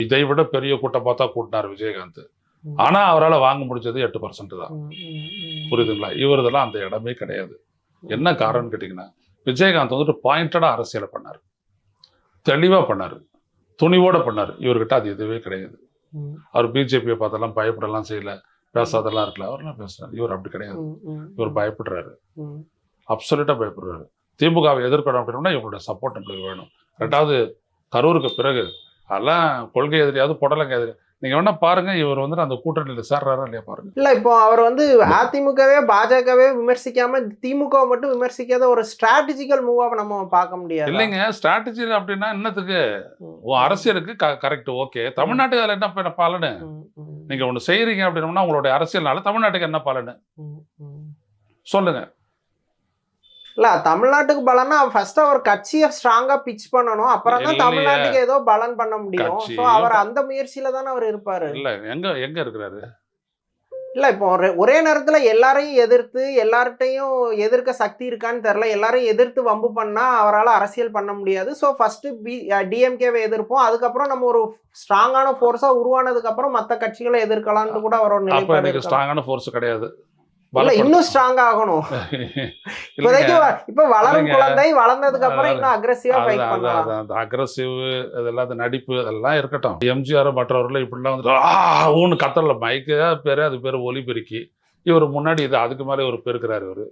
இதை விட பெரிய கூட்டம் பார்த்தா கூட்டினார் விஜயகாந்த். ஆனா அவரால் வாங்க முடிஞ்சது 8% தான். புரியுதுங்களா? இவரதெல்லாம் அந்த இடமே கிடையாது. என்ன காரணம்னு கேட்டீங்கன்னா, விஜயகாந்த் வந்துட்டு பாயிண்டடா அரசியலை பண்ணார், தெளிவா பண்ணாரு, துணிவோட பண்ணாரு. இவர்கிட்ட அது எதுவே கிடையாது. அவர் பிஜேபியை பார்த்தெல்லாம் பயப்படலாம் செய்யல, பேசாதெல்லாம் இருக்கல, அவரெல்லாம் பேசுறாரு. இவர் அப்படி கிடையாது. இவர் பயப்படுறாரு, அப்சல்யூட்டா பயப்படுறாரு. திமுகவை எதிர்க்கணும் அப்படின்னா இவங்களோட சப்போர்ட் நம்மளுக்கு வேணும். ரெண்டாவது, கரூருக்கு பிறகு அதெல்லாம் கொள்கை எதிரியாவது புடலங்க எதிரி. நீங்க வேணா பாருங்க, இவர் வந்து அந்த கூட்டணியில் சேர்றாரா இல்லையா பாருங்க. இல்ல இப்போ அவர் வந்து அதிமுகவே பாஜகவே விமர்சிக்காம திமுக மட்டும் விமர்சிக்காத ஒரு ஸ்ட்ராட்டஜிக்கல் மூவா நம்ம பார்க்க முடியாது. இல்லைங்க, ஸ்ட்ராட்டஜி அப்படின்னா என்னத்துக்கு? அரசியலுக்கு கரெக்ட், ஓகே. தமிழ்நாட்டுக்கு அதில் என்ன பலனு? நீங்க ஒண்ணு செய்யறீங்க அப்படின்னா உங்களுடைய அரசியல்னால தமிழ்நாட்டுக்கு என்ன பலனு சொல்லுங்க. இல்ல தமிழ்நாட்டுக்கு பலன்னா ஃபர்ஸ்ட் அவர் கட்சியை ஸ்ட்ராங்கா பிட்ச் பண்ணணும், அப்புறம் தான் தமிழ்நாட்டுக்கு ஏதோ பலன் பண்ண முடியும். சோ அவர் அந்த முயற்சியில தானே அவர் இருப்பாரு. இல்ல எங்க இருக்கிறாரு? இல்ல இப்போ ஒரே நேரத்துல எல்லாரையும் எதிர்த்து எல்லார்ட்டையும் எதிர்க்க சக்தி இருக்கான்னு தெரியல. எல்லாரையும் எதிர்த்து வம்பு பண்ணா அவரால் அரசியல் பண்ண முடியாது. ஸோ ஃபர்ஸ்ட் டிஎம்கேவை எதிர்ப்போம், அதுக்கப்புறம் நம்ம ஒரு ஸ்ட்ராங்கான ஃபோர்ஸா உருவானதுக்கு அப்புறம் மற்ற கட்சிகளை எதிர்க்கலாம்னு கூட அவரோட நிலைப்பாடு. ஸ்ட்ராங்கான ஃபோர்ஸ் கிடையாது, இன்னும் ஸ்ட்ராங் ஆகணும். இப்போதைக்கு இப்ப வளரும் குழந்தை வளர்ந்ததுக்கு அப்புறம் இன்னும் அக்ரெசிவா ஃபைட் பண்ணலாம். அந்த அக்ரெசிவ் இதெல்லாம், அந்த நடிப்பு அதெல்லாம் இருக்கட்டும். எம்ஜிஆர் மற்றவர்கள் இப்படிலாம் வந்து கத்தல மைக்கு பேரு, அது பேரு ஒலிபெருக்கி. இவர் முன்னாடி இது அதுக்கு மேலே ஒரு பெருக்கிறாரு இவரு.